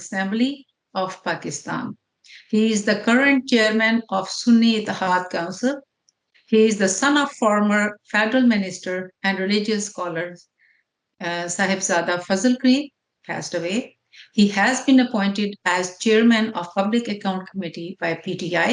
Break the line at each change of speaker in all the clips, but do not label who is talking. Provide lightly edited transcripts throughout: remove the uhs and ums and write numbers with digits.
Assembly of Pakistan. He is the current chairman of Sunni Ittihad Council. He is the son of former federal minister and religious scholar Sahibzada Fazl Creek, passed away. He has been appointed as chairman of Public Account Committee by PTI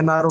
NRO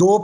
2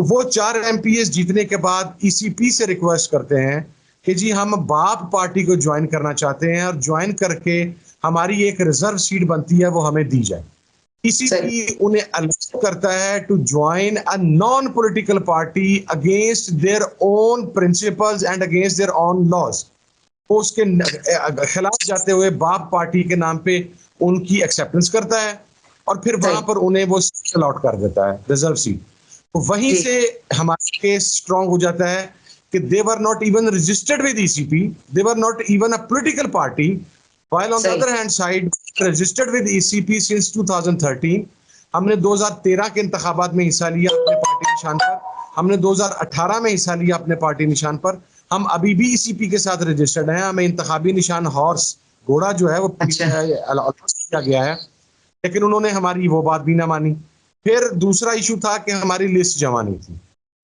وہ 4 MPs جیتنے کے بعد ECP سے request کرتے ہیں کہ جی ہم باپ پارٹی کو جوائن کرنا چاہتے ہیں اور جوائن کر کے ہماری ایک ریزرو سیٹ بنتی ہے وہ ہمیں دی جائے. ECP انہیں الاؤ کرتا ہے to join a non political party against their own principles and against their own laws. وہ اس کے خلاف جاتے ہوئے باپ پارٹی کے نام پہ ان کی ایکسیپٹنس کرتا ہے اور پھر وہاں پر انہیں وہ سیٹ الاٹ کر دیتا ہے ریزرو سیٹ. وہیں سے ہمارا کیس اسٹرانگ ہو جاتا ہے کہ they were not even registered with ECP, they were not even a political party, while on the other hand side registered with ECP since 2013. ہم نے 2013 کے انتخابات میں حصہ لیا اپنے پارٹی نشان پر, ہم نے 2018 میں حصہ لیا اپنے پارٹی نشان پر. ہم ابھی بھی ECP کے ساتھ رجسٹرڈ ہیں, ہمیں انتخابی نشان ہارس گھوڑا جو ہے وہ کیا گیا ہے, لیکن انہوں نے ہماری وہ بات بھی نہ مانی. پھر دوسرا ایشو تھا کہ ہماری لسٹ جمع نہیں تھی.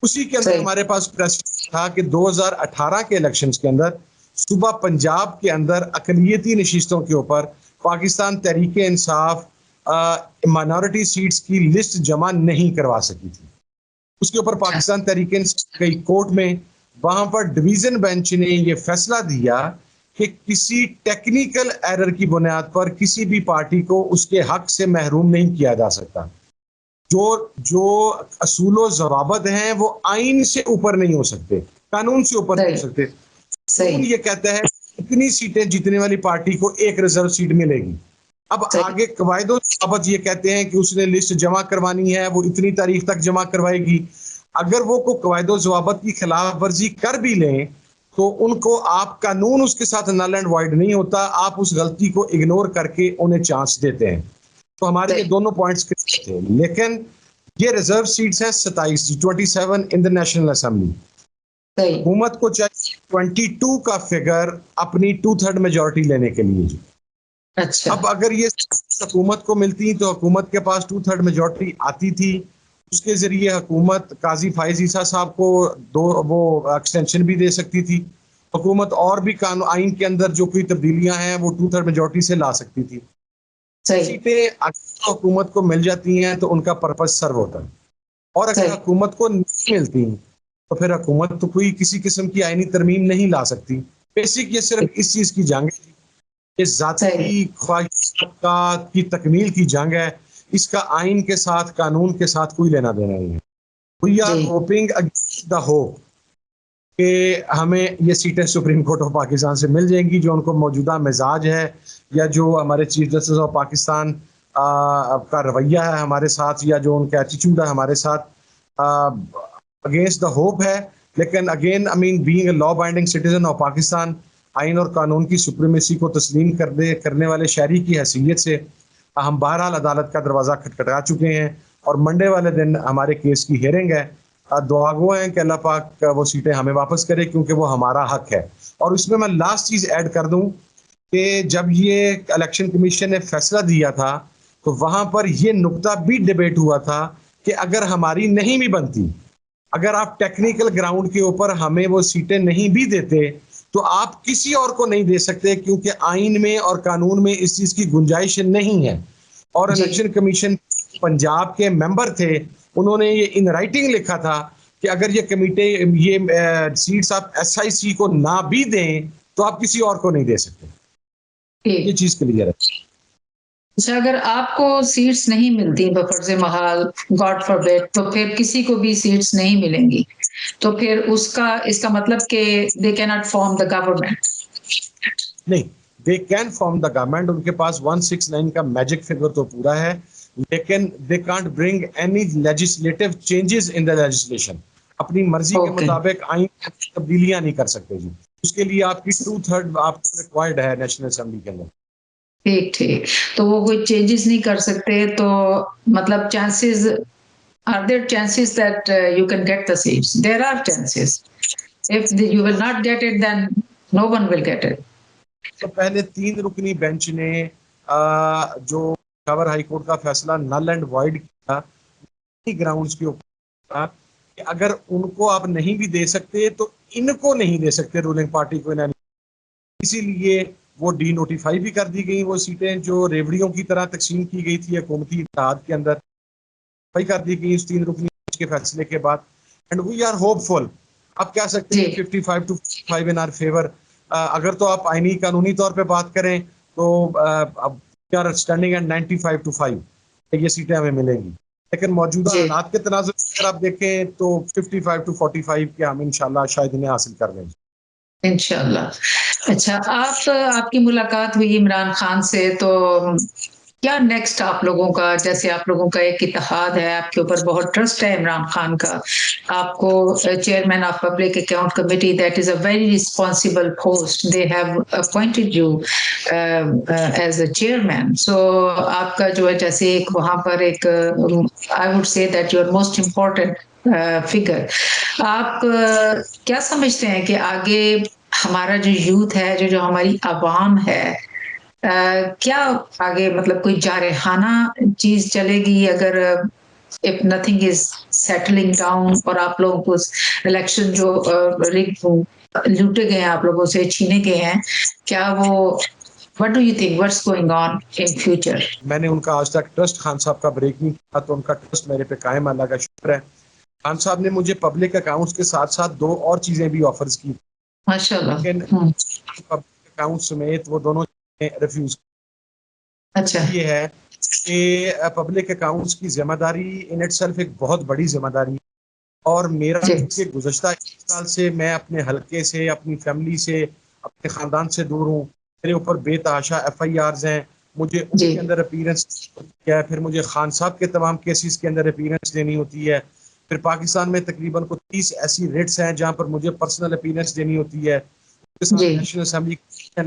اسی کے اندر ہمارے پاس پریس تھا کہ 2018 کے الیکشنز کے اندر صوبہ پنجاب کے اندر اقلیتی نشستوں کے اوپر پاکستان تحریک انصاف مائنورٹی سیٹس کی لسٹ جمع نہیں کروا سکی تھی. اس کے اوپر پاکستان تحریک انصاف گئی کورٹ میں, وہاں پر ڈویژن بینچ نے یہ فیصلہ دیا کہ کسی ٹیکنیکل ایرر کی بنیاد پر کسی بھی پارٹی کو اس کے حق سے محروم نہیں کیا جا سکتا. جو اصول و ضوابط ہیں وہ آئین سے اوپر نہیں ہو سکتے, قانون سے اوپر نہیں ہو سکتے. قانون یہ کہتا ہے اتنی سیٹیں جیتنے والی پارٹی کو ایک ریزرو سیٹ ملے گی. اب آگے قواعد و ضوابط یہ کہتے ہیں کہ اس نے لسٹ جمع کروانی ہے, وہ اتنی تاریخ تک جمع کروائے گی. اگر وہ کو قواعد و ضوابط کی خلاف ورزی کر بھی لیں تو ان کو آپ قانون اس کے ساتھ نل اینڈ وائڈ نہیں ہوتا, آپ اس غلطی کو اگنور کر کے انہیں چانس دیتے ہیں. تو ہمارے یہ دونوں پوائنٹس تھے, لیکن یہ ریزرو سیٹس ہیں 27 ان دا نیشنل اسمبلی. حکومت کو چاہیے 22 کا فگر اپنی 2/3 میجورٹی لینے کے لیے. اچھا, اب اگر یہ حکومت کو ملتی تو حکومت کے پاس 2/3 میجورٹی آتی تھی, اس کے ذریعے حکومت قاضی فائز عیسیٰ صاحب کو وہ ایکسٹینشن بھی دے سکتی تھی. حکومت اور بھی قانون آئین کے اندر جو کوئی تبدیلیاں ہیں وہ 2/3 میجورٹی سے لا سکتی تھی. سیٹیں اگر حکومت کو مل جاتی ہیں تو ان کا پرپس سرو ہوتا ہے, اور اگر حکومت کو نہیں ملتی تو پھر حکومت تو کوئی کسی قسم کی آئینی ترمیم نہیں لا سکتی. بیسک یہ صرف اس چیز کی جنگ ہے, یہ ذاتی خواہشات کی تکمیل کی جنگ ہے, اس کا آئین کے ساتھ قانون کے ساتھ کوئی لینا دینا نہیں ہے. We are hoping against the hope کہ ہمیں یہ سیٹیں سپریم کورٹ آف پاکستان سے مل جائیں گی, جو ان کو موجودہ مزاج ہے یا جو ہمارے چیف جسٹس آف پاکستان کا رویہ ہے ہمارے ساتھ, یا جو ان کا ایٹیچیوڈ ہے ہمارے ساتھ, اگینسٹ دا ہوپ ہے. لیکن again being a law binding citizen of Pakistan, آئین اور قانون کی سپریمیسی کو تسلیم کرنے والے شہری کی حیثیت سے ہم بہرحال عدالت کا دروازہ کھٹکھٹا چکے ہیں, اور منڈے والے دن ہمارے کیس کی ہیئرنگ ہے. دعا گو ہیں کہ اللہ پاک وہ سیٹیں ہمیں واپس کرے, کیونکہ وہ ہمارا حق ہے. اور اس میں لاسٹ چیز ایڈ کر دوں کہ جب یہ الیکشن کمیشن نے فیصلہ دیا تھا تو وہاں پر یہ نقطہ بھی ڈیبیٹ ہوا تھا کہ اگر ہماری نہیں بھی بنتی, اگر آپ ٹیکنیکل گراؤنڈ کے اوپر ہمیں وہ سیٹیں نہیں بھی دیتے تو آپ کسی اور کو نہیں دے سکتے, کیونکہ آئین میں اور قانون میں اس چیز کی گنجائش نہیں ہے. اور الیکشن کمیشن پنجاب کے ممبر تھے, انہوں نے یہ ان رائٹنگ لکھا تھا کہ اگر یہ کمیٹی یہ سیٹس آپ SIC کو نہ بھی دیں تو آپ کسی اور کو نہیں دے سکتے. یہ چیز کلیئر ہے.
اچھا, اگر آپ کو سیٹس نہیں ملتی بفرض محال, گاڈ فاربیڈ, تو پھر کسی کو بھی سیٹس نہیں ملیں گی, تو پھر اس کا مطلب کہ دے کی ناٹ فارم دا گورنمنٹ.
نہیں, they can form the government, ان کے پاس 169 کا میجک فگر تو پورا ہے, لیکن they can't bring any legislative changes in the legislation. اپنی مرضی کے مطابق آئین میں تبدیلیاں نہیں کر سکتے جی. اس کے لیے آپ کی 2/3 آپ کو ریکوائرڈ ہے نیشنل اسمبلی کے اندر.
ٹھیک, تو وہ کوئی چینجز نہیں کر سکتے, تو مطلب chances are there chances that you can get the seats? There are chances. If you will not get it, then no one will get it.
تو پہلے 3 رکنی بینچ نے جو پشاور ہائی کورٹ کا فیصلہ نل اینڈ وائڈ کیا grounds کے اوپر کہ اگر ان کو آپ نہیں بھی دے سکتے تو ان کو نہیں دے سکتے, رولنگ پارٹی کو. اسی لیے وہ ڈی نوٹیفائی بھی کر دی گئی وہ سیٹیں جو ریوڑیوں کی طرح تقسیم کی گئی تھی حکومتی اتحاد کے اندر, کر دی گئی اس 3 رکنی کے فیصلے کے بعد. اینڈ وی آر ہوپ فل. آپ کہہ سکتے ہیں 55-45 ان آر فیور. اگر تو آپ آئینی قانونی طور پہ بات کریں تو وی آر اسٹینڈنگ ایٹ 95-5 یہ سیٹیں ہمیں ملیں گی. لیکن موجودہ حالات کے تناظر اگر آپ دیکھیں تو 55-45 کے ہم انشاءاللہ شاید انہیں حاصل کر لیں گے
انشاءاللہ. اچھا، آپ کی ملاقات ہوئی عمران خان سے، تو کیا نیکسٹ آپ لوگوں کا، جیسے آپ لوگوں کا ایک اتحاد ہے، آپ کے اوپر بہت ٹرسٹ ہے عمران خان کا، آپ کو chairman of public account committee, that is a very responsible post, they have appointed you as a chairman. So آپ کا جو ہے جیسے ایک وہاں پر ایک I would say that you are most important figure. آپ کیا سمجھتے ہیں کہ آگے ہمارا جو یوتھ ہے، جو ہماری عوام ہے، کیا آگے مطلب کوئی جارحانہ چیز چلے گی اگر if nothing is settling down، اور آپ لوگوں کو الیکشن جو لوٹے گئے ہیں، آپ لوگوں سے چھینے گئے ہیں، کیا وہ what do you think what's going on in future؟
میں نے ان کا آج تک ٹرسٹ خان صاحب کا بریک نہیں کیا، تو ان کا ٹرسٹ میرے پہ قائم، اللہ کا شکر ہے. خان صاحب نے مجھے پبلک اکاؤنٹس کے ساتھ ساتھ 2 اور چیزیں بھی آفرز کی،
ماشاءاللہ.
لیکن پبلک اکاؤنٹ سمیت وہ دونوں چیزیں ریفیوز.
اچھا.
یہ ہے کہ پبلک اکاؤنٹس کی ذمہ داری ان اٹ سیلف ایک بہت بڑی ذمہ داری ہے، اور میرا کہ گزشتہ 1 سال سے میں اپنے حلقے سے، اپنی فیملی سے، اپنے خاندان سے دور ہوں. میرے اوپر بے تحاشا FIRs ہیں، مجھے ان کے اندر اپیرنس کیا ہے، پھر مجھے خان صاحب کے تمام کیسز کے اندر اپیرنس دینی ہوتی ہے، پھر پاکستان میں تقریباً 30 ایسی ریٹس ہیں جہاں پر مجھے پرسنل اپیرنس دینی ہوتی ہے. اس کے ساتھ نیشنل اسمبلی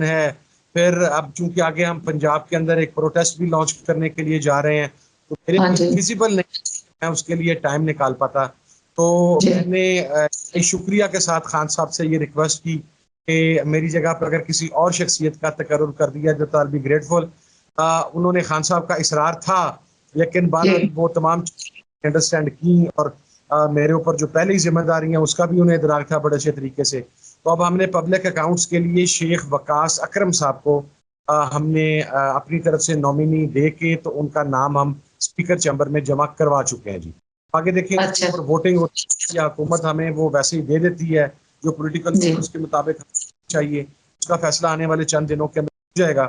ہے. پھر اب چونکہ آگے ہم پنجاب کے اندر ایک پروٹیسٹ بھی لانچ کرنے کے لیے جا رہے ہیں، تو میرے لیے فیزیبل نہیں میں اس کے لیے ٹائم نکال پاتا. تو میں نے شکریہ کے ساتھ خان صاحب سے یہ ریکویسٹ کی کہ میری جگہ پر اگر کسی اور شخصیت کا تقرر کر دیا جاتا، I'll be grateful. انہوں نے خان صاحب کا اصرار تھا، لیکن بہرحال وہ تمام چیزیں انڈرسٹینڈ کی، اور میرے اوپر جو پہلی ذمہ داری ہیں اس کا بھی انہیں ادراک تھا بڑے اچھے طریقے سے. تو اب ہم نے پبلک اکاؤنٹس کے لیے شیخ وقاص اکرم صاحب کو ہم نے اپنی طرف سے نامینی دے کے تو ان کا نام ہم اسپیکر چیمبر میں جمع کروا چکے ہیں. جی آگے دیکھیں ووٹنگ ہوتی ہے، حکومت ہمیں وہ ویسے ہی دے دیتی ہے جو پولیٹیکل نارمز کے مطابق چاہیے، اس کا فیصلہ آنے والے چند دنوں کے اندر ہو جائے گا.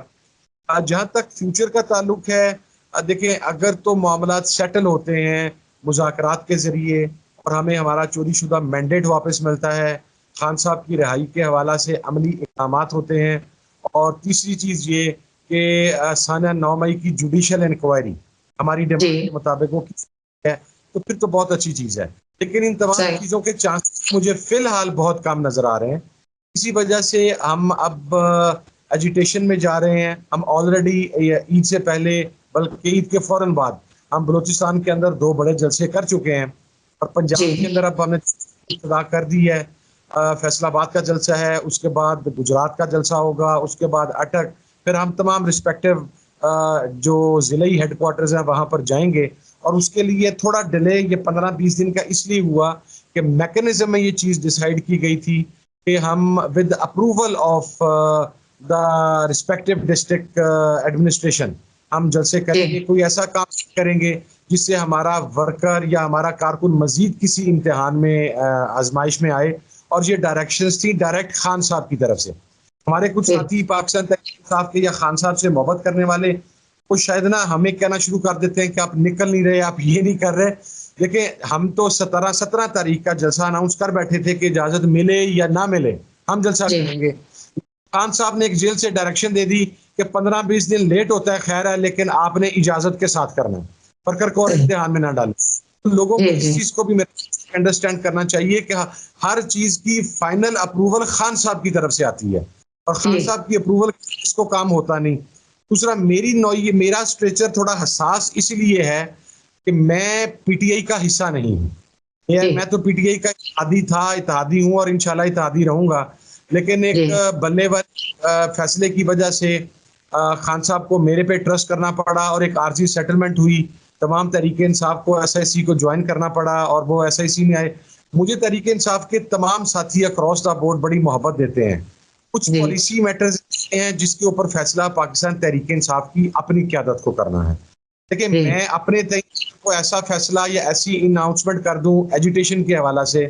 جہاں تک فیوچر کا تعلق ہے، دیکھیں اگر تو معاملات سیٹل ہوتے ہیں مذاکرات کے ذریعے اور ہمیں ہمارا چوری شدہ مینڈیٹ واپس ملتا ہے، خان صاحب کی رہائی کے حوالہ سے عملی اقدامات ہوتے ہیں، اور تیسری چیز یہ کہ سانیہ 9 مئی کی جوڈیشل انکوائری ہماری ڈیمانڈ کے مطابق وہ ہے، تو پھر تو بہت اچھی چیز ہے. لیکن ان تمام چیزوں کے چانس مجھے فی الحال بہت کم نظر آ رہے ہیں. اسی وجہ سے ہم اب ایجیٹیشن میں جا رہے ہیں. ہم آلریڈی عید سے پہلے بلکہ عید کے فوراً بعد ہم بلوچستان کے اندر 2 بڑے جلسے کر چکے ہیں، اور پنجاب کے اندر اب ہم نے ابتدا کر دی ہے. فیصل آباد کا جلسہ ہے، اس کے بعد گجرات کا جلسہ ہوگا، اس کے بعد اٹک، پھر ہم تمام رسپیکٹو جو ضلعی ہیڈ کوارٹرز ہیں وہاں پر جائیں گے. اور اس کے لیے تھوڑا ڈیلے یہ 15-20 دن کا اس لیے ہوا کہ میکنزم میں یہ چیز ڈیسائیڈ کی گئی تھی کہ ہم with approval of the respective district administration ہم جلسے کریں گے. کوئی ایسا کام کریں گے جس سے ہمارا ورکر یا ہمارا کارکن مزید کسی امتحان میں آزمائش میں آئے. اور یہ ڈائریکشنز تھی ڈائریکٹ خان صاحب کی طرف سے. ہمارے کچھ ساتھی پاکستان تحریک صاحب کے یا خان صاحب سے محبت کرنے والے وہ شاید نا ہمیں کہنا شروع کر دیتے ہیں کہ آپ نکل نہیں رہے، آپ یہ نہیں کر رہے. دیکھیں ہم تو 17 تاریخ کا جلسہ اناؤنس کر بیٹھے تھے کہ اجازت ملے یا نہ ملے ہم جلسہ کریں گے. خان صاحب نے ایک جیل سے ڈائریکشن دے دی کہ 15-20 دن لیٹ ہوتا ہے خیر ہے، لیکن آپ نے اجازت کے ساتھ کرنا ہے، ورکر کو اور امتحان میں نہ ڈالیں. لوگوں کو اس چیز کو بھی انڈرسٹینڈ کرنا چاہیے کہ ہر چیز کی فائنل اپروول خان صاحب کی طرف سے آتی ہے، اور خان صاحب کی اپروول اس کو کام ہوتا نہیں. دوسرا میرا اسٹریچر تھوڑا حساس اس لیے ہے کہ میں PTI کا حصہ نہیں ہوں. میں تو PTI کا اتحادی ہوں اور انشاءاللہ اتحادی رہوں گا. لیکن ایک بلے والے فیصلے کی وجہ سے خان صاحب کو میرے پہ ٹرسٹ کرنا پڑا، اور ایک عارضی سیٹلمنٹ ہوئی. تمام تحریک انصاف کو SIC کو جوائن کرنا پڑا، اور وہ SIC میں آئے. مجھے تحریک انصاف کے تمام ساتھی اکراس دا بورڈ بڑی محبت دیتے ہیں. کچھ پالیسی میٹرز ہیں جس کے اوپر فیصلہ پاکستان تحریک انصاف کی اپنی قیادت کو کرنا ہے. دیکھیں میں اپنے کو ایسا فیصلہ یا ایسی اناؤنسمنٹ کر دوں ایجوٹیشن کے حوالے سے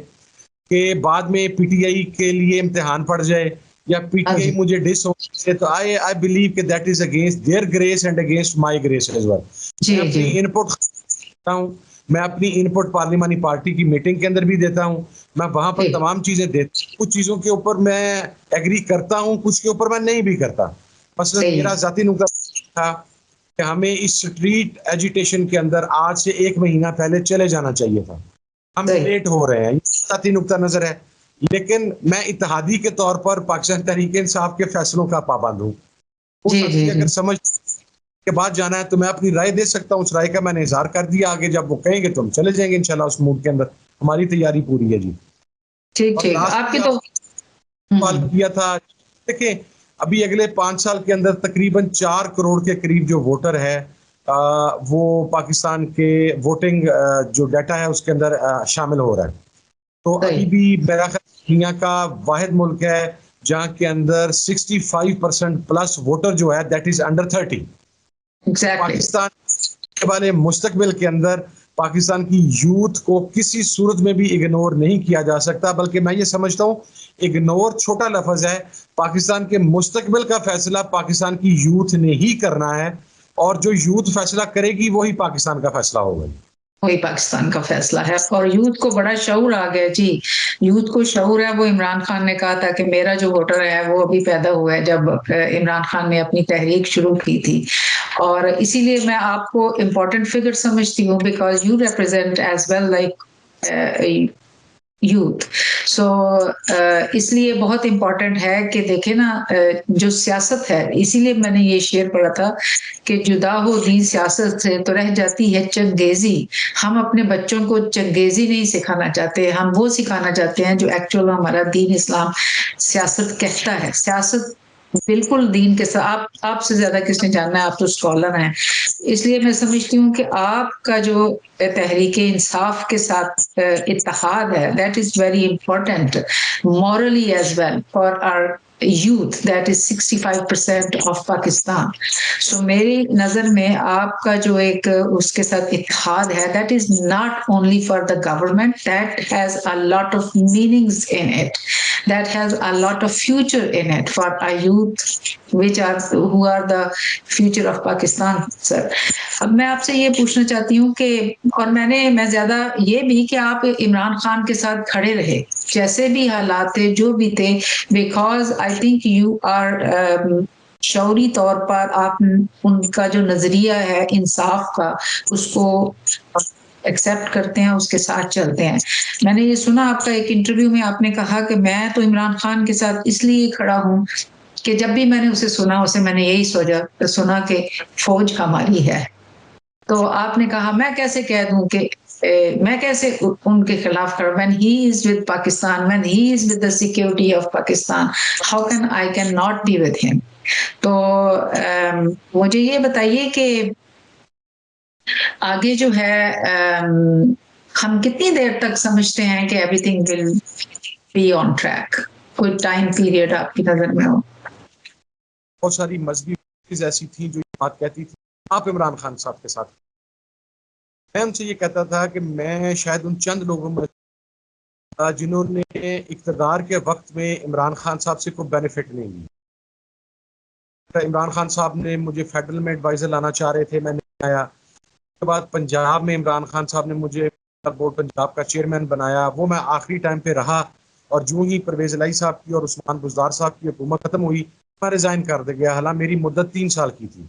کہ بعد میں پی ٹی آئی کے لیے امتحان پڑ جائے یا پی ٹی آئی مجھے ڈس ہو جائے تو آئی بلیو کہ that is against their grace and against my grace as well. میں اپنی ان پٹ دیتا ہوں, میں اپنی ان پٹ پارلیمانی پارٹی کی میٹنگ کے اندر بھی دیتا ہوں, میں وہاں پر تمام چیزیں دیتا ہوں. کچھ چیزوں کے اوپر میں ایگری کرتا ہوں, کچھ کے اوپر میں نہیں بھی کرتا. مثلا میرا ذاتی نقطہ تھا کہ ہمیں اس اسٹریٹ ایجوٹیشن کے اندر آج سے 1 مہینہ پہلے چلے جانا چاہیے تھا. ہم لیٹ ہو رہے ہیں, یہ ذاتی نقطہ نظر ہے. لیکن میں اتحادی کے طور پر پاکستان تحریک انصاف کے فیصلوں کا پابند ہوں. اگر سمجھ کے بعد جانا ہے تو میں اپنی رائے دے سکتا ہوں. اس رائے کا میں نے اظہار کر دیا. آگے جب وہ کہیں گے تو ہم چلے جائیں گے انشاءاللہ اس موڈ کے اندر. ہماری تیاری پوری ہے جی.
ٹھیک آپ کی تو
سوال کیا تھا, دیکھیں ابھی اگلے 5 سال کے اندر تقریباً 4 کروڑ کے قریب جو ووٹر ہے وہ پاکستان کے ووٹنگ جو ڈیٹا ہے اس کے اندر شامل ہو رہا ہے. تو ابھی بھی میرا خیال دنیا کا واحد ملک ہے جہاں کے اندر 65% پلس ووٹر جو ہے دیٹ از انڈر 30. پاکستان کے والے مستقبل کے اندر پاکستان کی یوتھ کو کسی صورت میں بھی اگنور نہیں کیا جا سکتا, بلکہ میں یہ سمجھتا ہوں اگنور چھوٹا لفظ ہے. پاکستان کے مستقبل کا فیصلہ پاکستان کی یوتھ نے ہی کرنا ہے, اور جو یوتھ فیصلہ کرے گی وہی پاکستان کا فیصلہ ہوگا.
وہی پاکستان کا فیصلہ ہے. اور یوتھ کو بڑا شعور آ گیا جی, یوتھ کو شعور ہے. وہ عمران خان نے کہا تھا کہ میرا جو ووٹر ہے وہ ابھی پیدا ہوا ہے جب عمران خان نے اپنی تحریک شروع کی تھی. اور اسی لیے میں آپ کو امپورٹنٹ فگر سمجھتی ہوں because you represent as well like youth. So اس لیے بہت امپورٹنٹ ہے کہ دیکھیں نا جو سیاست ہے, اسی لیے میں نے یہ شعر پڑھا تھا کہ جدا ہو دین سیاست سے تو رہ جاتی ہے چنگیزی. ہم اپنے بچوں کو چنگیزی نہیں سکھانا چاہتے, ہم وہ سکھانا چاہتے ہیں جو ایکچوئل ہمارا دین اسلام سیاست کہتا ہے. سیاست بالکل دین کے ساتھ آپ سے زیادہ کس نے جاننا ہے, آپ تو اسکالر ہیں. اس لیے میں سمجھتی ہوں کہ آپ کا جو تحریک انصاف کے ساتھ اتحاد ہے that is very important morally as well for our youth that is 65% of Pakistan. So میری نظر میں آپ کا جو ایک اس کے ساتھ اتحاد ہے that is not only for the government, that has a lot of meanings in it, that has a lot of future in it for our youth who are the future of Pakistan. Sir, اب میں آپ سے یہ پوچھنا چاہتی ہوں کہ اور میں زیادہ یہ بھی کہ آپ عمران خان کے ساتھ کھڑے رہے جیسے بھی حالات تھے جو بھی تھے, because I think you are شعوری طور پر آپ ان کا جو نظریہ ہے انصاف کا اس کو ایکسیپٹ کرتے ہیں, اس کے ساتھ چلتے ہیں. میں نے یہ سنا آپ کا ایک انٹرویو میں آپ نے کہا کہ میں تو عمران خان کے ساتھ اس لیے کھڑا ہوں کہ جب بھی میں نے اسے سنا میں نے یہی سنا کہ فوج ہماری ہے. تو آپ نے کہا میں کیسے کہہ دوں کہ میں کیسے ان کے خلاف کھڑا, when he is with Pakistan, when he is with the security of Pakistan, how can I not be with him? تو مجھے یہ بتائیے کہ آگے جو ہے ہم کتنی دیر تک سمجھتے ہیں کہ everything will be on track, کوئی ٹائم پیریڈ آپ کی نظر میں ہو؟
بہت ساری مذہبی چیز ایسی تھیں جو یہ بات کہتی تھی آپ عمران خان صاحب کے ساتھ. میں ان سے یہ کہتا تھا کہ میں شاید ان چند لوگوں میں جنہوں نے اقتدار کے وقت میں عمران خان صاحب سے کوئی بینیفٹ نہیں لی. عمران خان صاحب نے مجھے فیڈرل میں ایڈوائزر لانا چاہ رہے تھے, میں نے آیا. اس کے بعد پنجاب میں عمران خان صاحب نے مجھے بورڈ پنجاب کا چیئرمین بنایا, وہ میں آخری ٹائم پہ رہا. اور جو ہی پرویز الہی صاحب کی اور عثمان بزدار صاحب کی حکومت ختم ہوئی میں ریزائن کر دے گیا, حالانکہ میری مدت 3 سال کی تھی.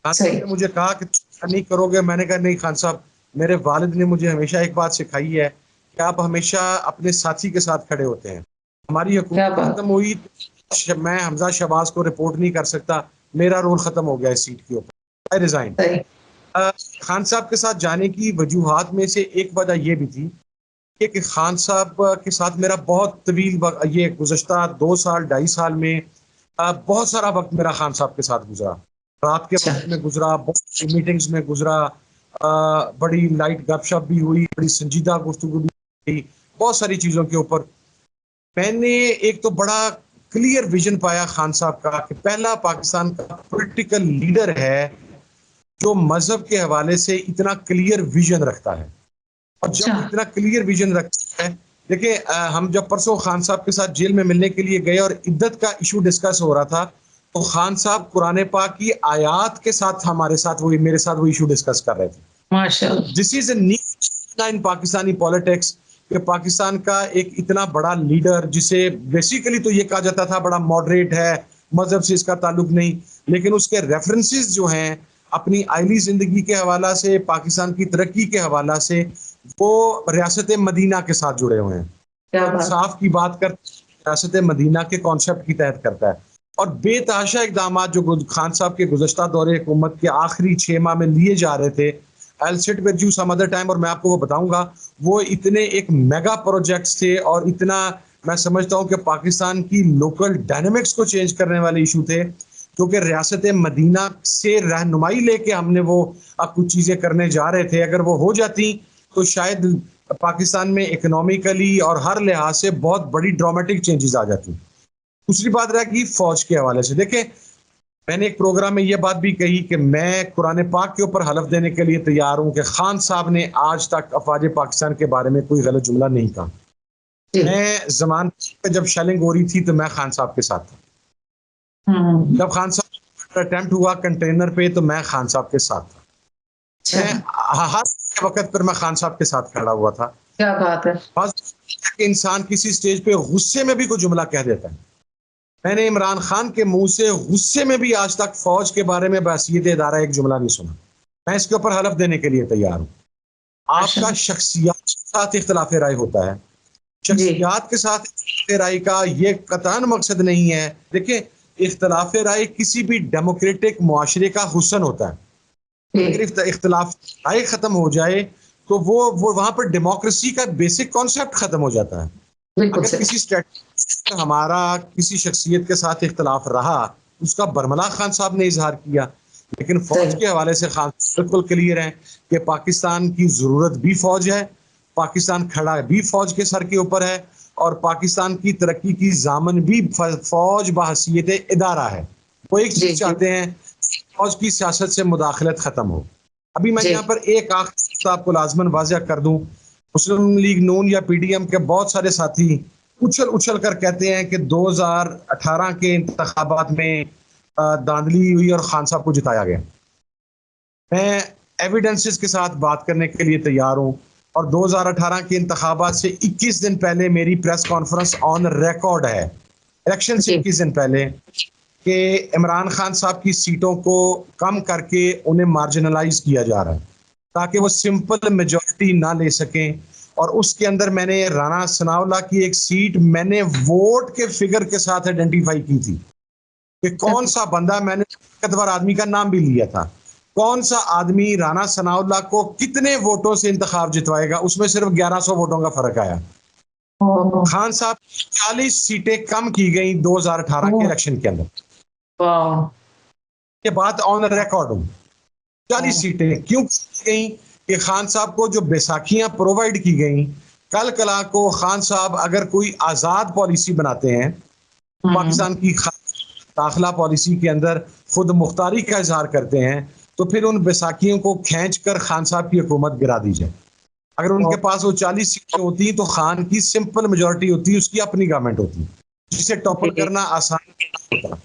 خان صاحب نے مجھے کہا کہ نہیں کرو گے, میں نے کہا نہیں خان صاحب, میرے والد نے مجھے ہمیشہ ایک بات سکھائی ہے کہ آپ ہمیشہ اپنے ساتھی کے ساتھ کھڑے ہوتے ہیں. ہماری حکومت ختم ہوئی, میں حمزہ شہباز کو رپورٹ نہیں کر سکتا, میرا رول ختم ہو گیا اس سیٹ کے اوپر, آئی ریزائن. خان صاحب کے ساتھ جانے کی وجوہات میں سے ایک وجہ یہ بھی تھی کہ خان صاحب کے ساتھ میرا بہت طویل یہ گزشتہ 2 سال 2.5 سال میں بہت سارا وقت میرا خان صاحب کے ساتھ گزرا. رات کے وقت میں گزرا, بہت میٹنگز میں گزرا, بڑی لائٹ گپ شپ بھی ہوئی, بڑی سنجیدہ گفتگو بھی ہوئی, بہت ساری چیزوں کے اوپر. میں نے ایک تو بڑا کلیئر ویژن پایا خان صاحب کا کہ پہلا پاکستان کا پولیٹیکل لیڈر ہے جو مذہب کے حوالے سے اتنا کلیئر ویژن رکھتا ہے. اور جب اتنا کلیئر ویژن رکھتا ہے، دیکھیں ہم جب پرسوں خان صاحب کے ساتھ جیل میں ملنے کے لیے گئے اور عدت کا ایشو ڈسکس ہو رہا تھا، تو خان صاحب قرآن پاک کی آیات کے ساتھ میرے ساتھ وہ ایشو ڈسکس کر رہے تھے. This is a new in Pakistani politics کہ پاکستان کا ایک اتنا بڑا لیڈر، جسے بیسیکلی تو یہ کہا جاتا تھا بڑا ماڈریٹ ہے، مذہب سے اس کا تعلق نہیں، لیکن اس کے ریفرنسز جو ہیں اپنی آئلی زندگی کے حوالہ سے، پاکستان کی ترقی کے حوالہ سے، وہ ریاست مدینہ کے ساتھ جڑے ہوئے ہیں. انصاف کی بات کرتے ریاست مدینہ کے کانسیپٹ کی تحت کرتا ہے. اور بے تحاشا اقدامات جو خان صاحب کے گزشتہ دور حکومت کے آخری 6 ماہ میں لیے جا رہے تھے، I'll sit with you some other time اور میں آپ کو وہ بتاؤں گا، وہ اتنے ایک میگا پروجیکٹس تھے اور اتنا میں سمجھتا ہوں کہ پاکستان کی لوکل ڈائنامکس کو چینج کرنے والے ایشو تھے، کیونکہ ریاست مدینہ سے رہنمائی لے کے ہم نے وہ اب کچھ چیزیں کرنے جا رہے تھے. اگر وہ ہو جاتی تو شاید پاکستان میں اکنامیکلی اور ہر لحاظ سے بہت بڑی ڈرامیٹک چینجز آ جاتی. دوسری بات رہا کہ فوج کے حوالے سے دیکھیں، میں نے ایک پروگرام میں یہ بات بھی کہی کہ میں قرآن پاک کے اوپر حلف دینے کے لیے تیار ہوں کہ خان صاحب نے آج تک افواج پاکستان کے بارے میں کوئی غلط جملہ نہیں کہا. میں زمان پہ جب شیلنگ ہو رہی تھی تو میں خان صاحب کے ساتھ تھا. جب خان صاحب اٹیمپٹ ہوا کنٹینر پہ تو میں خان صاحب کے ساتھ تھا. ہر وقت پر میں خان صاحب کے ساتھ کھڑا ہوا تھا.
کیا بات ہے.
انسان کسی سٹیج پہ غصے میں بھی کوئی جملہ کہہ دیتا ہے. میں نے عمران خان کے منہ سے غصے میں بھی آج تک فوج کے بارے میں بحثیت ادارہ ایک جملہ نہیں سنا. میں اس کے اوپر حلف دینے کے لیے تیار ہوں. آپ کا شخصیات کے ساتھ اختلاف رائے ہوتا ہے، شخصیات کے ساتھ اختلاف رائے کا یہ قطعاً مقصد نہیں ہے. دیکھیں، اختلاف رائے کسی بھی ڈیموکریٹک معاشرے کا حسن ہوتا ہے. اگر اختلاف رائے ختم ہو جائے تو وہ وہاں پر ڈیموکریسی کا بیسک کانسیپٹ ختم ہو جاتا ہے. اگر کسی ہمارا کسی شخصیت کے ساتھ اختلاف رہا، اس کا برملا خان صاحب نے اظہار کیا، لیکن فوج کے حوالے سے خان بالکل کلیئر ہے کہ پاکستان کی ضرورت بھی فوج ہے، پاکستان کھڑا بھی فوج کے سر کے اوپر ہے، اور پاکستان کی ترقی کی ضامن بھی فوج بحیثیت ادارہ ہے. وہ ایک چیز چاہتے ہیں، فوج کی سیاست سے مداخلت ختم ہو. ابھی میں یہاں پر ایک آپ کو لازماً واضح کر دوں، مسلم لیگ نون یا پی ڈی ایم کے بہت سارے ساتھی اچھل کر کہتے ہیں کہ 2018 کے انتخابات میں دھاندلی ہوئی اور خان صاحب کو جتایا گیا. میں ایویڈنسز کے ساتھ بات کرنے کے لیے تیار ہوں، اور 2018 کے انتخابات سے 21 دن پہلے میری پریس کانفرنس آن ریکارڈ ہے، الیکشن سے 21 دن پہلے، کہ عمران خان صاحب کی سیٹوں کو کم کر کے انہیں مارجنلائز کیا جا رہا ہے تاکہ وہ سمپل میجورٹی نہ لے سکیں. اور اس کے اندر میں نے رانا ثناء اللہ کی ایک سیٹ میں نے ووٹ کے فگر کے ساتھ آئیڈینٹیفائی کی تھی کہ کون سا بندہ، میں نے طاقتور آدمی کا نام بھی لیا تھا، کون سا آدمی رانا ثناء اللہ کو کتنے ووٹوں سے انتخاب جتوائے گا. اس میں صرف 1100 ووٹوں کا فرق آیا. خان صاحب 40 سیٹیں کم کی گئیں 2018 کے الیکشن کے اندر. یہ بات آن ریکارڈ ہوں. 40 سیٹیں کیوں کی گئیں کہ خان صاحب کو جو بیساکھیاں پرووائڈ کی گئیں، کل کلا کو خان صاحب اگر کوئی آزاد پالیسی بناتے ہیں، پاکستان کی داخلہ پالیسی کے اندر خود مختاری کا اظہار کرتے ہیں، تو پھر ان بیساکھیوں کو کھینچ کر خان صاحب کی حکومت گرا دی جائے. اگر ان کے پاس وہ 40 سیٹیں ہوتی تو خان کی سمپل میجورٹی ہوتی، اس کی اپنی گورنمنٹ ہوتی، جسے ٹاپل کرنا آسان ہوتا.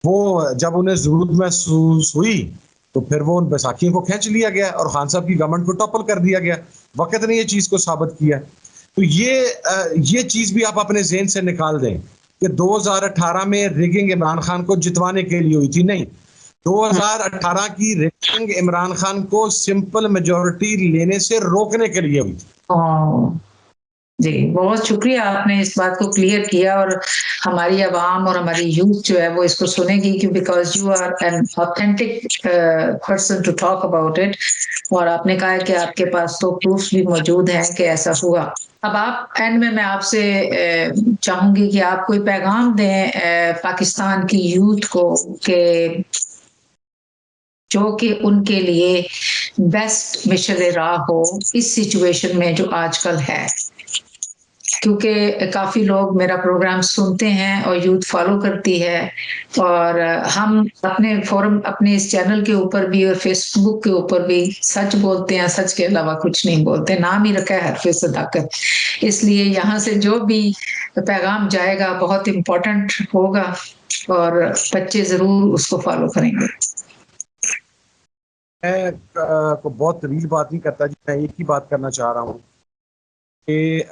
وہ جب انہیں ضرورت محسوس ہوئی تو پھر وہ ان بیساکھیوں کو کھینچ لیا گیا اور خان صاحب کی گورنمنٹ کو ٹاپل کر دیا گیا. وقت نے یہ چیز کو ثابت کیا. تو یہ چیز بھی آپ اپنے ذہن سے نکال دیں کہ 2018 میں ریگنگ عمران خان کو جتوانے کے لیے ہوئی تھی، نہیں، 2018 کی ریگنگ عمران خان کو سمپل میجورٹی لینے سے روکنے کے لیے ہوئی تھی.
جی، بہت شکریہ، آپ نے اس بات کو کلیئر کیا، اور ہماری عوام اور ہماری یوتھ جو ہے وہ اس کو سنے گی کہ because you are an authentic person to talk about it, اور آپ نے کہا کہ آپ کے پاس تو پروفs بھی موجود ہیں کہ ایسا ہوا. اب آپ اینڈ میں آپ سے چاہوں گی کہ آپ کوئی پیغام دیں پاکستان کی یوتھ کو کہ جو کہ ان کے لیے بیسٹ مشر راہ ہو اس سچویشن میں جو آج کل ہے، کیونکہ کافی لوگ میرا پروگرام سنتے ہیں اور یوتھ فالو کرتی ہے، اور ہم اپنے فورم اپنے اس چینل کے اوپر بھی اور فیس بک کے اوپر بھی سچ بولتے ہیں، سچ کے علاوہ کچھ نہیں بولتے، نام ہی رکھا ہے حرف صداقت. اس لیے یہاں سے جو بھی پیغام جائے گا بہت امپورٹنٹ ہوگا اور بچے ضرور اس کو فالو کریں گے.
میں کو بہت طویل بات نہیں کرتا جی، میں ایک ہی بات کرنا چاہ رہا ہوں کہ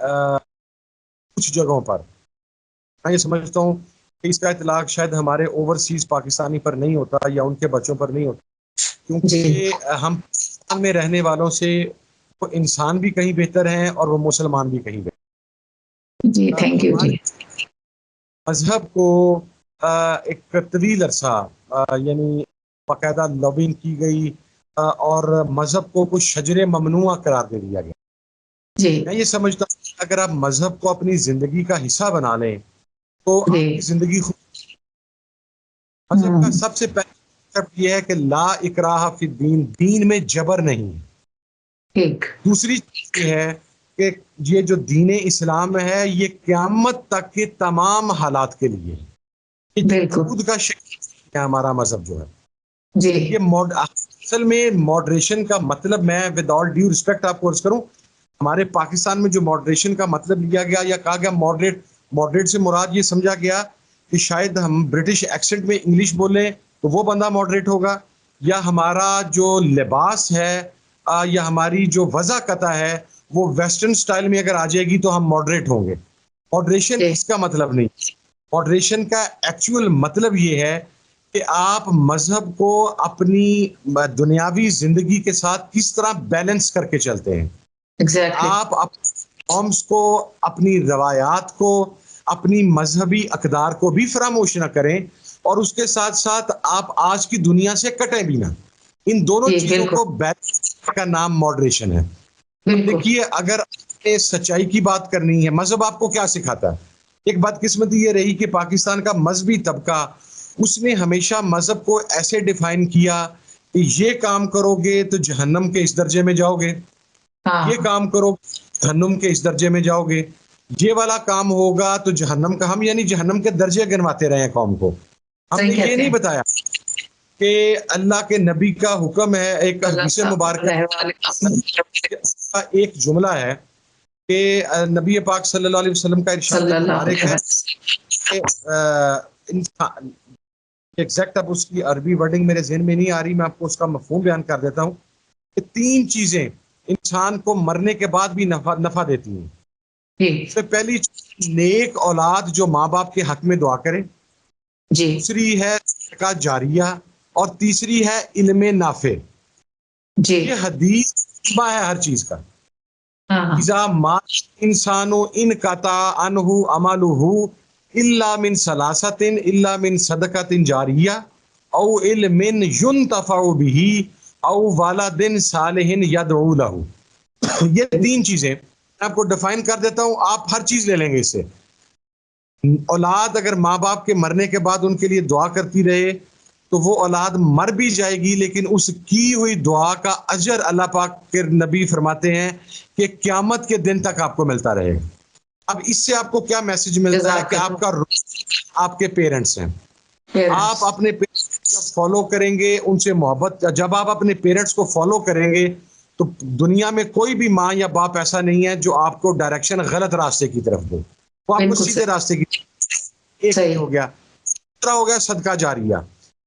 کچھ جگہوں پر میں یہ سمجھتا ہوں کہ اس کا اطلاق شاید ہمارے اوورسیز پاکستانی پر نہیں ہوتا یا ان کے بچوں پر نہیں ہوتا، کیونکہ ہم پاکستان میں رہنے والوں سے وہ انسان بھی کہیں بہتر ہیں اور وہ مسلمان بھی کہیں بہتر.
جی تھینک یو جی.
مذہب کو ایک طویل عرصہ یعنی باقاعدہ لابنگ کی گئی اور مذہب کو کچھ شجر ممنوعہ قرار دے دیا گیا.
جی
میں یہ سمجھتا ہوں کہ اگر آپ مذہب کو اپنی زندگی کا حصہ بنا لیں تو آپ کی زندگی مذہب کا سب سے پہلا مطلب یہ ہے کہ لا اکراہ فی الدین، دین میں جبر نہیں. دوسری چیز یہ ہے کہ یہ جو دین اسلام ہے یہ قیامت تک کے تمام حالات کے لیے خود کا شکل ہے. ہمارا مذہب جو ہے یہ اصل میں ماڈریشن کا مطلب، میں ود آل ڈیو ریسپیکٹ آپ کو عرض کروں، ہمارے پاکستان میں جو ماڈریشن کا مطلب لیا گیا یا کہا گیا ماڈریٹ سے مراد یہ سمجھا گیا کہ شاید ہم برٹش ایکسنٹ میں انگلش بولیں تو وہ بندہ ماڈریٹ ہوگا، یا ہمارا جو لباس ہے یا ہماری جو وضاحت ہے وہ ویسٹرن سٹائل میں اگر آ جائے گی تو ہم ماڈریٹ ہوں گے. ماڈریشن اس کا مطلب نہیں. ماڈریشن کا ایکچوئل مطلب یہ ہے کہ آپ مذہب کو اپنی دنیاوی زندگی کے ساتھ کس طرح بیلنس کر کے چلتے ہیں. آپ قومس کو، اپنی روایات کو، اپنی مذہبی اقدار کو بھی فراموش نہ کریں اور اس کے ساتھ ساتھ آپ آج کی دنیا سے کٹیں بھی نہ. ان دونوں چیزوں کو بیلنس کا نام ماڈریشن ہے. دیکھیے اگر سچائی کی بات کرنی ہے، مذہب آپ کو کیا سکھاتا ہے؟ ایک بدقسمتی یہ رہی کہ پاکستان کا مذہبی طبقہ اس نے ہمیشہ مذہب کو ایسے ڈیفائن کیا کہ یہ کام کرو گے تو جہنم کے اس درجے میں جاؤ گے، یہ کام کرو جہنم کے اس درجے میں جاؤ گے، یہ والا کام ہوگا تو جہنم کا. ہم یعنی جہنم کے درجے گنواتے رہے ہیں قوم کو. ہم نے یہ نہیں بتایا کہ اللہ کے نبی کا حکم ہے. ایک حدیث مبارکہ کا ایک جملہ ہے کہ نبی پاک صلی اللہ علیہ وسلم کا ارشاد مبارک ہے ایگزیکٹ اب اس کی عربی ورڈنگ میرے ذہن میں نہیں آ رہی، میں آپ کو اس کا مفہوم بیان کر دیتا ہوں کہ 3 چیزیں انسان کو مرنے کے بعد بھی نفع دیتی ہیں. سب سے پہلی نیک اولاد جو ماں باپ کے حق میں دعا کرے، دوسری ہے صدقہ جاریہ، اور تیسری ہے علم نافع. یہ حدیث ہے ہر چیز کا. اذا مات انسان انقطع عنہ عملہ الا من ثلاثۃ الا من صدقۃ جاریہ او علم ينتفع به او والد صالح يدعو له. یہ 3 چیزیں میں آپ کو ڈیفائن کر دیتا ہوں، آپ ہر چیز لے لیں گے اس سے. اولاد اگر ماں باپ کے مرنے کے بعد ان کے لیے دعا کرتی رہے تو وہ اولاد مر بھی جائے گی لیکن اس کی ہوئی دعا کا اجر اللہ پاک کے نبی فرماتے ہیں کہ قیامت کے دن تک آپ کو ملتا رہے گا. اب اس سے آپ کو کیا میسج ملتا ہے کہ آپ کا آپ کے پیرنٹس ہیں. آپ اپنے پیرنٹس جب فالو کریں گے، ان سے محبت، جب آپ اپنے پیرنٹس کو فالو کریں گے تو دنیا میں کوئی بھی ماں یا باپ ایسا نہیں ہے جو آپ کو ڈائریکشن غلط راستے کی طرف دے، وہ آپ کو سیدھے راستے کی طرف. ایک ہو گیا. دوسرا ہو گیا صدقہ جاریہ.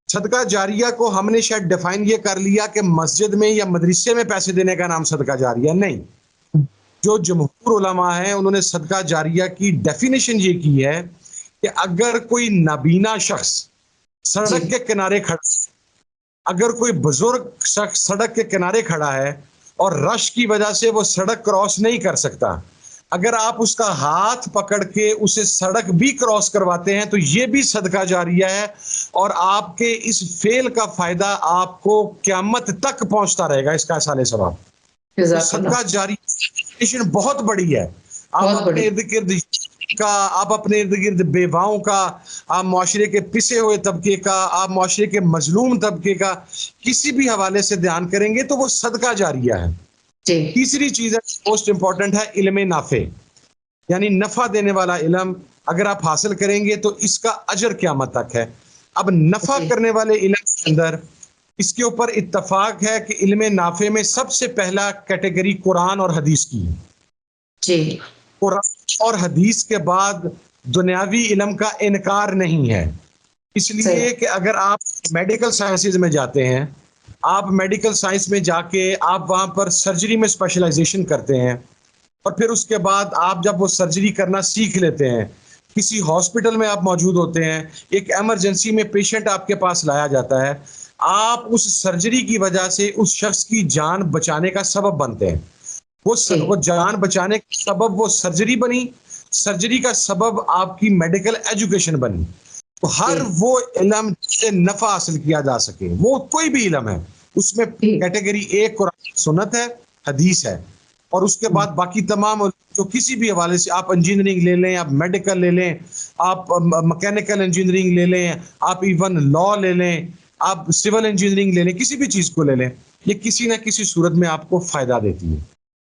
صدقہ جاریہ کو ہم نے شاید ڈیفائن یہ کر لیا کہ مسجد میں یا مدرسے میں پیسے دینے کا نام صدقہ جاریہ نہیں. جو جمہور علماء ہیں انہوں نے صدقہ جاریہ کی ڈیفینیشن یہ کی ہے کہ اگر کوئی نابینا شخص سڑک کے کنارے کھڑا، اگر کوئی بزرگ شخص سڑک کے کنارے کھڑا ہے اور رش کی وجہ سے وہ سڑک کراس نہیں کر سکتا، اگر آپ اس کا ہاتھ پکڑ کے اسے سڑک بھی کراس کرواتے ہیں تو یہ بھی صدقہ جاریہ ہے اور آپ کے اس فعل کا فائدہ آپ کو قیامت تک پہنچتا رہے گا. اس کا اصل ثواب. صدقہ جاریہ بہت بڑی ہے. آپ اپنے ارد گرد کا، آپ اپنے ارد گرد بیواؤں کا، آپ معاشرے کے پسے ہوئے طبقے کا، آپ معاشرے کے مظلوم طبقے کا کسی بھی حوالے سے دھیان کریں گے تو وہ صدقہ جاریہ ہے. تیسری چیز ہے موسٹ امپورٹنٹ ہے علم نافع. یعنی نفع دینے والا علم اگر آپ حاصل کریں گے تو اس کا اجر قیامت تک ہے. اب نفع کرنے والے علم کے اندر اس کے اوپر اتفاق ہے کہ علم نافع میں سب سے پہلا کیٹیگری قرآن اور حدیث کی ہے.
جی.
قرآن اور حدیث کے بعد دنیاوی علم کا انکار نہیں ہے. اس لیے کہ اگر آپ میڈیکل سائنسز میں جاتے ہیں، آپ میڈیکل سائنس میں جا کے آپ وہاں پر سرجری میں اسپیشلائزیشن کرتے ہیں، اور پھر اس کے بعد آپ جب وہ سرجری کرنا سیکھ لیتے ہیں، کسی ہاسپٹل میں آپ موجود ہوتے ہیں، ایک ایمرجنسی میں پیشنٹ آپ کے پاس لایا جاتا ہے، آپ اس سرجری کی وجہ سے اس شخص کی جان بچانے کا سبب بنتے ہیں. وہ جان بچانے کا سبب وہ سرجری بنی، سرجری کا سبب آپ کی میڈیکل ایجوکیشن بنی. تو ہر وہ علم سے نفع حاصل کیا جا سکے، وہ کوئی بھی علم ہے، اس میں کیٹیگری ایک قرآن سنت ہے، حدیث ہے، اور اس کے بعد باقی تمام جو کسی بھی حوالے سے آپ انجینئرنگ لے لیں، آپ میڈیکل لے لیں، آپ مکینیکل انجینئرنگ لے لیں، آپ ایون لا لے لیں، آپ سول انجینئرنگ لے لیں، کسی بھی چیز کو لے لیں، یہ کسی نہ کسی صورت میں آپ کو فائدہ دیتی ہے.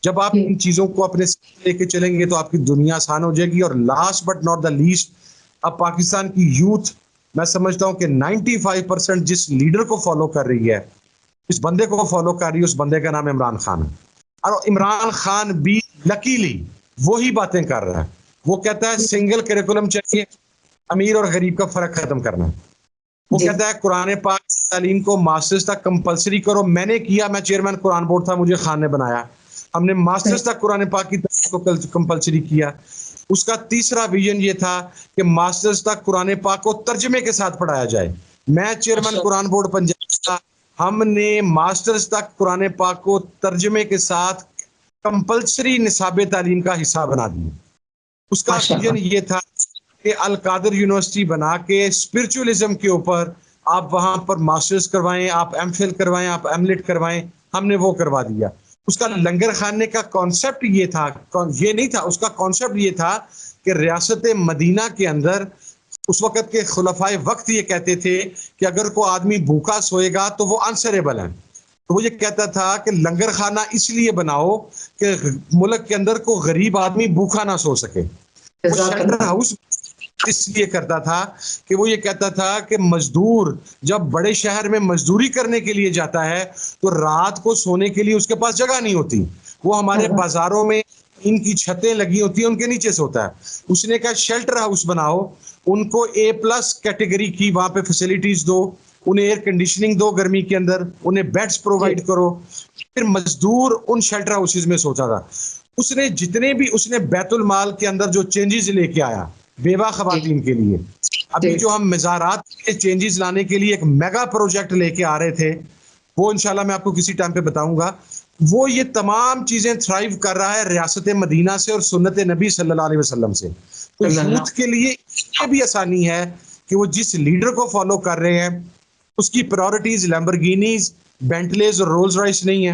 جب آپ ان چیزوں کو اپنے ساتھ لے کے چلیں گے تو آپ کی دنیا آسان ہو جائے گی. اور last but not the least, اب پاکستان کی یوتھ، میں سمجھتا ہوں کہ 95% جس لیڈر کو فالو کر رہی ہے، اس بندے کو فالو کر رہی ہے، اس بندے کا نام عمران خان ہے. اور عمران خان بھی لکیلی وہی باتیں کر رہا ہے. وہ کہتا ہے سنگل کریکولم چاہیے، امیر اور غریب کا فرق ختم کرنا. وہ کہتا ہے قرآن پاک تعلیم کو ماسٹرز تک کمپلسری کرو. میں نے کیا، میں چیئرمین قرآن بورڈ تھا، مجھے خان نے بنایا، ہم نے ماسٹرز تک قرآن پاک کی تعلیم کو کمپلسری کیا. اس کا تیسرا ویژن یہ تھا کہ ماسٹرز تک قرآن پاک کو ترجمے کے ساتھ پڑھایا جائے. میں چیئرمین قرآن بورڈ پنجاب تھا، ہم نے ماسٹرز تک قرآن پاک کو ترجمے کے ساتھ کمپلسری نصاب تعلیم کا حصہ بنا دیا. اس کا ویژن یہ تھا کہ القادر یونیورسٹی بنا کے اسپرچولیزم کے اوپر آپ وہاں پر ماسٹرز کروائیں، آپ ایم فل کروائیں، آپ ایم لٹ کروائیں. ہم نے وہ کروا دیا. اس کا لنگر خانے کا کانسیپٹ یہ تھا، یہ نہیں تھا، اس کا کانسیپٹ یہ تھا کہ ریاست مدینہ کے اندر اس وقت کے خلفائے وقت یہ کہتے تھے کہ اگر کوئی آدمی بھوکا سوئے گا تو وہ انسریبل ہے. تو وہ یہ کہتا تھا کہ لنگر خانہ اس لیے بناؤ کہ ملک کے اندر کوئی غریب آدمی بھوکا نہ سو سکے. وہ شیلٹر ہاؤس اس لیے کرتا تھا کہ وہ یہ کہتا تھا کہ مزدور جب بڑے شہر میں مزدوری کرنے کے لیے جاتا ہے تو رات کو سونے کے لیے اس کے پاس جگہ نہیں ہوتی. وہ ہمارے بازاروں میں ان کی چھتیں لگی ہوتی ہیں، ان کے نیچے سوتا ہے. اس نے کہا شیلٹر ہاؤس بناؤ، ان کو A+ کیٹیگری کی وہاں پہ فیسلٹیز دو، انہیں ایئر کنڈیشننگ دو گرمی کے اندر، انہیں بیڈز پرووائڈ کرو. پھر مزدور ان شیلٹر ہاؤسز میں سوتا تھا. اس نے جتنے بھی اس نے بیت المال کے اندر جو چینجز لے کے آیا بیوہ خواتین کے لیے، ابھی جو ہم مزارات کے چینجز لانے کے لیے ایک میگا پروجیکٹ لے کے آ رہے تھے، وہ انشاءاللہ میں آپ کو کسی ٹائم پہ بتاؤں گا. وہ یہ تمام چیزیں تھرائیو کر رہا ہے ریاست مدینہ سے اور سنت نبی صلی اللہ علیہ وسلم سے. تو یوتھ کے لیے یہ بھی آسانی ہے کہ وہ جس لیڈر کو فالو کر رہے ہیں اس کی پرائورٹیز لیمبرگینیز، بینٹلیز اور رولز رائس نہیں ہے،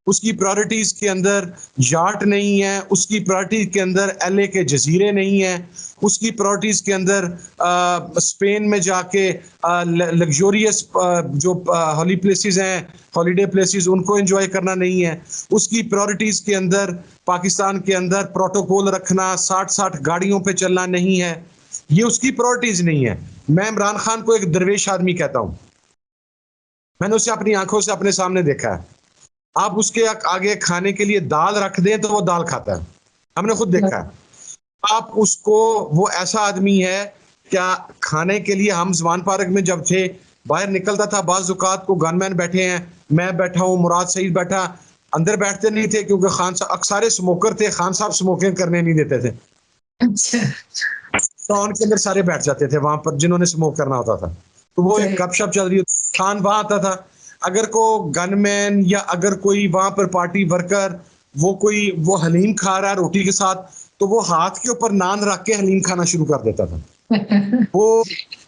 اس کی پرائورٹیز کے اندر یاٹ نہیں ہے، اس کی پرائورٹیز کے اندر LA کے جزیرے نہیں ہیں، اس کی پرائورٹیز کے اندر اسپین میں جا کے لگژوریس جو ہالی پلیسز ہیں، ہالیڈے پلیسز، ان کو انجوائے کرنا نہیں ہے. اس کی پرائورٹیز کے اندر پاکستان کے اندر پروٹوکول رکھنا، 60 گاڑیوں پہ چلنا نہیں ہے. یہ اس کی پرائورٹیز نہیں ہے. میں عمران خان کو ایک درویش آدمی کہتا ہوں. میں نے اسے اپنی آنکھوں سے اپنے سامنے دیکھا ہے. آپ اس کے آگے کھانے کے لیے دال رکھ دیں تو وہ دال کھاتا ہے، ہم نے خود دیکھا ہے. آپ اس کو، وہ ایسا آدمی ہے کیا کھانے کے لیے، ہم زمان پارک میں جب تھے باہر نکلتا تھا، بعض اوقات کو گن مین بیٹھے ہیں، میں بیٹھا ہوں، مراد سعید بیٹھا، اندر بیٹھتے نہیں تھے کیونکہ خان صاحب اکثر سموکر تھے، خان صاحب سموکنگ کرنے نہیں دیتے تھے. ٹاؤن کے اندر سارے بیٹھ جاتے تھے وہاں پر جنہوں نے سموک کرنا ہوتا تھا. تو وہ ایک گپ شپ چل رہی ہوتی، خان وہاں آتا تھا. اگر کوئی گن مین یا اگر کوئی وہاں پر پارٹی ورکر وہ حلیم کھا رہا ہے روٹی کے ساتھ، تو وہ ہاتھ کے اوپر نان رکھ کے حلیم کھانا شروع کر دیتا تھا. وہ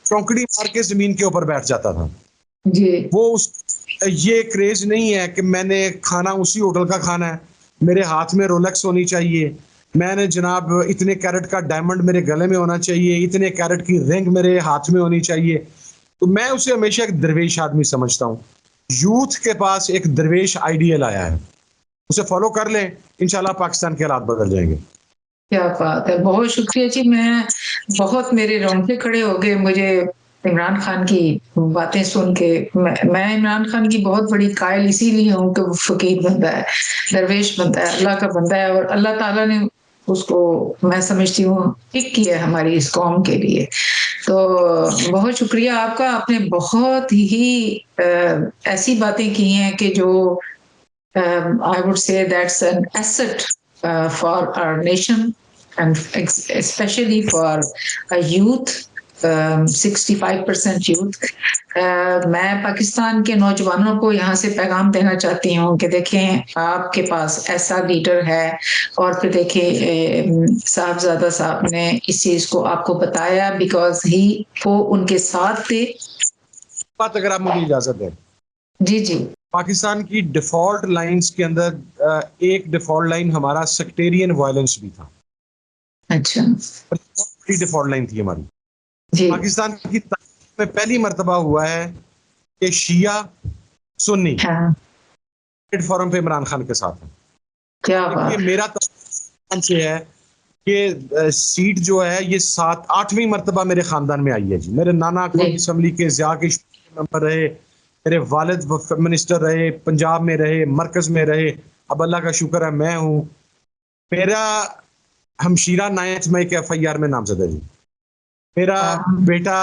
چونکڑی مار کے زمین کے اوپر بیٹھ جاتا تھا. وہ یہ کریز نہیں ہے کہ میں نے کھانا اسی ہوٹل کا کھانا ہے، میرے ہاتھ میں رولیکس ہونی چاہیے، میں نے جناب اتنے کیرٹ کا ڈائمنڈ میرے گلے میں ہونا چاہیے، اتنے کیرٹ کی رنگ میرے ہاتھ میں ہونی چاہیے. تو میں اسے ہمیشہ ایک درویش آدمی سمجھتا ہوں. یوتھ کے پاس ایک درویش آئیڈیل آیا ہے، اسے فالو کر لیں، انشاءاللہ پاکستان کے حالات بدل جائیں گے.
کیا بات ہے، بہت شکریہ جی. میں بہت میرے رونگٹے کھڑے ہو گئے مجھے عمران خان کی باتیں سن کے. میں عمران خان کی بہت بڑی قائل اسی لیے ہوں کہ وہ فقیر بندہ ہے، درویش بندہ ہے، اللہ کا بندہ ہے، اور اللہ تعالیٰ نے اس کو میں سمجھتی ہوں پک کیا ہے ہماری اس قوم کے لیے. تو بہت شکریہ آپ کا. آپ نے بہت ہی ایسی باتیں کی ہیں کہ جو I would say that's an asset for our nation and especially for a youth, 65% youth. میں پاکستان کے نوجوانوں کو یہاں سے پیغام دینا چاہتی ہوں کہ دیکھیں آپ کے پاس ایسا لیڈر ہے، اور پھر دیکھیں صاحبزادہ صاحب نے اس چیز کو آپ کو بتایا بیکاز وہ ان کے ساتھ تھے.
بات اگر آپ مجھے اجازت دیں،
جی جی.
پاکستان کی ڈیفالٹ لائنز کے اندر ایک ڈیفالٹ لائن ہمارا سیکٹیرین وائلنس بھی تھا.
اچھا
بڑی ڈیفالٹ لائن تھی ہماری.
جی.
پاکستان کی تاریخ میں پہلی مرتبہ ہوا ہے کہ شیعہ سنی
ہاں
پلیٹ فارم پہ عمران خان کے ساتھ ہیں.
کیا
دیکھیے
بات.
میرا تعلق سے ہے کہ سیٹ جو ہے یہ 8ویں مرتبہ میرے خاندان میں آئی ہے جی. میرے نانا قومی اسمبلی کے ضیاء کے ممبر رہے، میرے والد منسٹر رہے، پنجاب میں رہے، مرکز میں رہے. اب اللہ کا شکر ہے میں ہوں. میرا ہمشیرہ 9 مئی کے FIR میں نامزد ہے جی. میرا بیٹا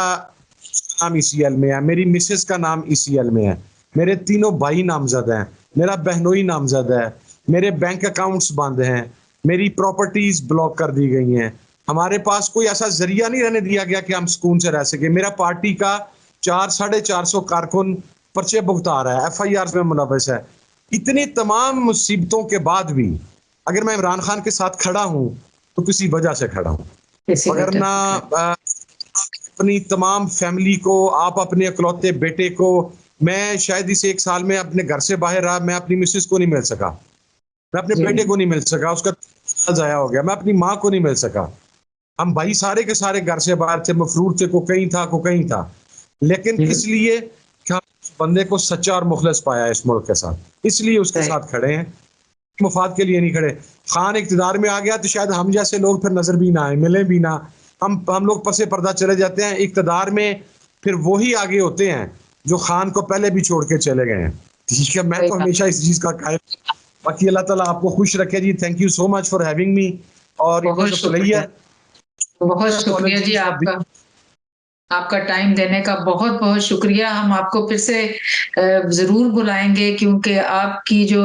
نام ECL میں ہے، میری مسز کا نام ECL میں ہے، میرے تینوں بھائی نامزد ہیں، میرا بہنوئی نامزد ہے، میرے بینک اکاؤنٹس بند ہیں، میری پراپرٹیز بلاک کر دی گئی ہیں. ہمارے پاس کوئی ایسا ذریعہ نہیں رہنے دیا گیا کہ ہم سکون سے رہ سکیں. میرا پارٹی کا 400-450 کارکن پرچے بھگتا رہا ہے، FIR میں ملوث ہے. اتنی تمام مصیبتوں کے بعد بھی اگر میں عمران خان کے ساتھ کھڑا ہوں تو کسی وجہ سے کھڑا ہوں. اگر نہ اپنی تمام فیملی کو، آپ اپنے اکلوتے بیٹے کو، میں شاید اس 1 سال میں اپنے گھر سے باہر رہا، میں اپنی مسز کو نہیں مل سکا، میں اپنے بیٹے کو نہیں مل سکا، اس کا ضائع ہو گیا، میں اپنی ماں کو نہیں مل سکا. ہم بھائی سارے کے سارے گھر سے باہر تھے، مفرور تھے، کو کہیں تھا. لیکن اس لیے کہ ہم بندے کو سچا اور مخلص پایا ہے اس ملک کے ساتھ، اس لیے اس کے ساتھ کھڑے ہیں، مفاد کے لیے نہیں کھڑے. خان اقتدار میں آ گیا تو شاید ہم جیسے لوگ پھر نظر بھی نہ آئے، ملے بھی نہ. ہم لوگ پس پردہ چلے جاتے ہیں. اقتدار میں پھر وہی آگے ہوتے ہیں جو خان کو پہلے بھی چھوڑ کے چلے گئے ہیں. ٹھیک ہے، میں تو ہمیشہ اس چیز کا قائل. باقی اللہ تعالیٰ آپ کو خوش رکھے جی. Thank you so much for having me. اور
بہت شکریہ، بہت شکریہ جی آپ کا ٹائم دینے کا بہت بہت شکریہ. ہم آپ کو پھر سے ضرور بلائیں گے کیونکہ آپ کی جو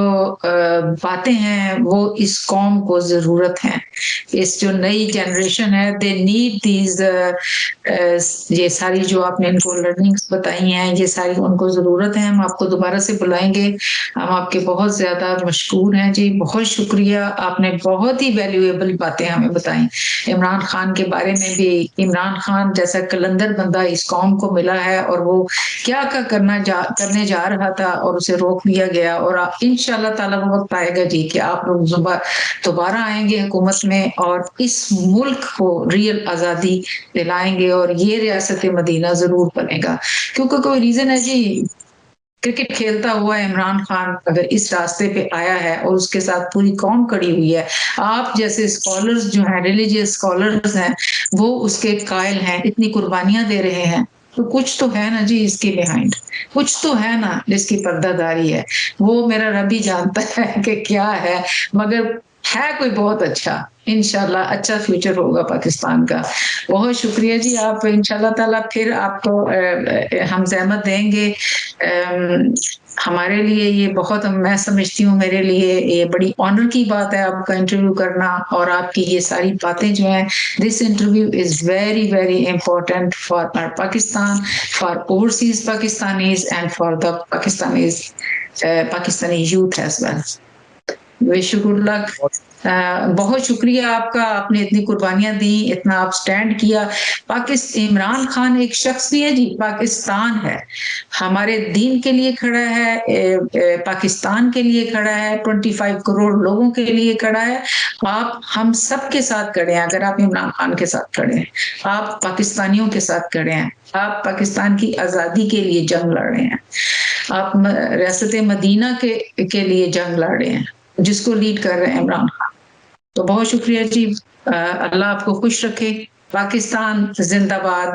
باتیں ہیں وہ اس قوم کو ضرورت ہیں. اس جو نئی جنریشن ہے دے نیڈ دیز، یہ ساری جو آپ نے ان کو لرننگس بتائی ہیں یہ ساری ان کو ضرورت ہے. ہم آپ کو دوبارہ سے بلائیں گے. ہم آپ کے بہت زیادہ مشکور ہیں جی. بہت شکریہ، آپ نے بہت ہی ویلیویبل باتیں ہمیں بتائیں عمران خان کے بارے میں بھی. عمران خان جیسا کلندر بندہ اس قوم کو ملا ہے اور وہ کیا کرنے جا رہا تھا اور اسے روک لیا گیا. اور انشاءاللہ تعالیٰ وہ وقت آئے گا جی کہ آپ لوگ دوبارہ آئیں گے حکومت میں اور اس ملک کو ریئل آزادی دلائیں گے اور یہ ریاست مدینہ ضرور بنے گا. کیونکہ کوئی ریزن ہے جی، کرکٹ کھیلتا ہوا عمران خان اگر اس راستے پہ آیا ہے اور اس کے ساتھ پوری قوم کھڑی ہوئی ہے، آپ جیسے اسکالرز جو ہیں، ریلیجیس اسکالرز ہیں، وہ اس کے قائل ہیں، اتنی قربانیاں دے رہے ہیں، تو کچھ تو ہے نا جی اس کے بیہائنڈ، کچھ تو ہے نا جس کی پردہ داری ہے. وہ میرا رب ہی جانتا ہے کہ کیا ہے، مگر ہے کوئی بہت اچھا. انشاءاللہ اچھا فیوچر ہوگا پاکستان کا. بہت شکریہ جی. آپ انشاءاللہ تعالیٰ پھر آپ کو ہم زحمت دیں گے. ہمارے لیے یہ بہت، میں سمجھتی ہوں میرے لیے یہ بڑی آنر کی بات ہے آپ کا انٹرویو کرنا اور آپ کی یہ ساری باتیں جو ہیں. This interview is very very important for Pakistan, for overseas Pakistanis and for the Pakistani youth as well. Wish you good luck. بہت شکریہ آپ کا، آپ نے اتنی قربانیاں دی، اتنا آپ سٹینڈ کیا. عمران خان ایک شخص بھی ہے جی، پاکستان ہے، ہمارے دین کے لیے کھڑا ہے، پاکستان کے لیے کھڑا ہے، 25 کروڑ لوگوں کے لیے کھڑا ہے. آپ ہم سب کے ساتھ کھڑے ہیں. اگر آپ عمران خان کے ساتھ کھڑے ہیں، آپ پاکستانیوں کے ساتھ کھڑے ہیں، آپ پاکستان کی آزادی کے لیے جنگ لڑ رہے ہیں، آپ ریاست مدینہ کے لیے جنگ لڑ رہے ہیں جس کو لیڈ کر رہے ہیں عمران خان. تو بہت شکریہ جی، اللہ آپ کو خوش رکھے. پاکستان زندہ باد.